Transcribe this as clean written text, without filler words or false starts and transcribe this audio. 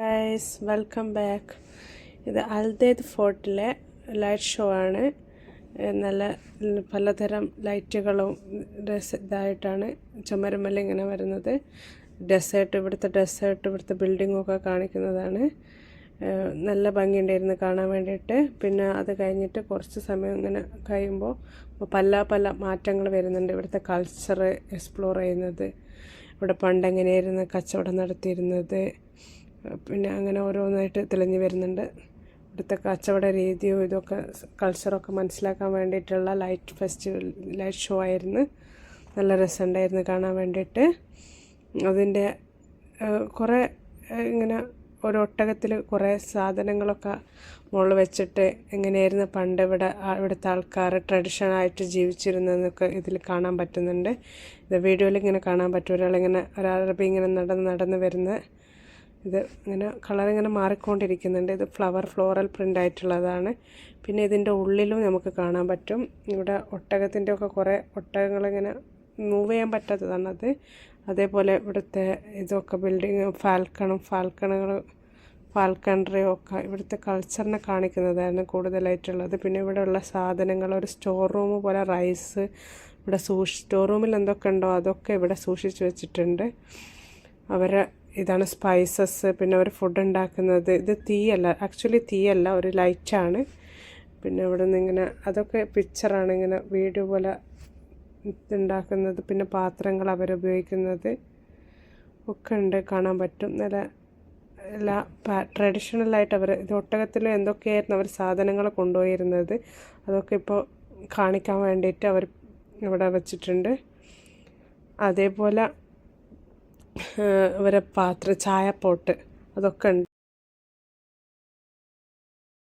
Guys welcome back. ഇത് അൽദൈദ് ഫോർട്ടിലെ light show ആണ്. നല്ല പലതരം ലൈറ്റുകളും ഇതായിട്ടാണ് ചുമരുമല്ല ഇങ്ങനെ വരുന്നത്. ഇവിടുത്തെ ഡെസേർട്ട് ബിൽഡിങ്ങൊക്കെ കാണിക്കുന്നതാണ്. നല്ല ഭംഗിയുണ്ടായിരുന്നു കാണാൻ വേണ്ടിയിട്ട്. പിന്നെ അത് കഴിഞ്ഞിട്ട് കുറച്ച് സമയം ഇങ്ങനെ കഴിയുമ്പോൾ പല മാറ്റങ്ങൾ വരുന്നുണ്ട്. ഇവിടുത്തെ കൾച്ചർ എക്സ്പ്ലോർ ചെയ്യുന്നത്, ഇവിടെ പണ്ടെങ്ങനെയായിരുന്നു കച്ചവടം നടത്തിയിരുന്നത്, പിന്നെ അങ്ങനെ ഓരോന്നായിട്ട് തെളിഞ്ഞു വരുന്നുണ്ട്. ഇവിടുത്തെ കച്ചവട രീതിയും ഇതൊക്കെ കൾച്ചറൊക്കെ മനസ്സിലാക്കാൻ വേണ്ടിയിട്ടുള്ള ലൈറ്റ് ഷോ ആയിരുന്നു. നല്ല രസമുണ്ടായിരുന്നു കാണാൻ വേണ്ടിയിട്ട്. അതിൻ്റെ കുറേ ഇങ്ങനെ ഒരു ഒട്ടകത്തിൽ കുറേ സാധനങ്ങളൊക്കെ മുകളിൽ വെച്ചിട്ട് എങ്ങനെയായിരുന്നു പണ്ട് ഇവിടുത്തെ ആൾക്കാർ ട്രഡീഷണലായിട്ട് ജീവിച്ചിരുന്നതെന്നൊക്കെ ഇതിൽ കാണാൻ പറ്റുന്നുണ്ട്. ഇത് വീഡിയോയിൽ ഇങ്ങനെ കാണാൻ പറ്റും. ഒരറബി ഇങ്ങനെ നടന്ന് വരുന്ന ഇത് ഇങ്ങനെ കളറിങ്ങനെ മാറിക്കൊണ്ടിരിക്കുന്നുണ്ട്. ഇത് ഫ്ലോറൽ പ്രിൻ്റ് ആയിട്ടുള്ളതാണ്. പിന്നെ ഇതിൻ്റെ ഉള്ളിലും നമുക്ക് കാണാൻ പറ്റും. ഇവിടെ ഒട്ടകത്തിൻ്റെ ഒക്കെ കുറേ ഒട്ടകങ്ങളിങ്ങനെ മൂവ് ചെയ്യാൻ പറ്റാത്തതാണത്. അതേപോലെ ഇവിടുത്തെ ഇതൊക്കെ ബിൽഡിങ് ഫാൽക്കണറിയും ഒക്കെ ഇവിടുത്തെ കൾച്ചറിനെ കാണിക്കുന്നതാണ് കൂടുതലായിട്ടുള്ളത്. പിന്നെ ഇവിടെയുള്ള സാധനങ്ങൾ ഒരു സ്റ്റോർ റൂം പോലെ റൈസ് ഇവിടെ സ്റ്റോർ റൂമിൽ എന്തൊക്കെ ഉണ്ടോ അതൊക്കെ ഇവിടെ സൂക്ഷിച്ച് വെച്ചിട്ടുണ്ട്. ഇതാണ് സ്പൈസസ്. പിന്നെ അവർ ഫുഡ് ഉണ്ടാക്കുന്നത് ഇത് ആക്ച്വലി തീയല്ല, ഒരു ലൈറ്റാണ്. പിന്നെ ഇവിടെ നിന്ന് ഇങ്ങനെ അതൊക്കെ പിക്ചറാണ്, ഇങ്ങനെ വീഡിയോ പോലെ ഉണ്ടാക്കുന്നത്. പിന്നെ പാത്രങ്ങൾ അവരുപയോഗിക്കുന്നത് ഒക്കെ ഉണ്ട്, കാണാൻ പറ്റും. എല്ലാ ട്രഡീഷണലായിട്ട് ഇത് ഒട്ടകത്തിൽ എന്തൊക്കെയായിരുന്നു അവർ സാധനങ്ങൾ കൊണ്ടുപോയിരുന്നത് അതൊക്കെ ഇപ്പോൾ കാണിക്കാൻ വേണ്ടിയിട്ട് അവർ ഇവിടെ വച്ചിട്ടുണ്ട്. അതേപോലെ അവരെ ചായപ്പോട്ട് അതൊക്കെ ഉണ്ട്.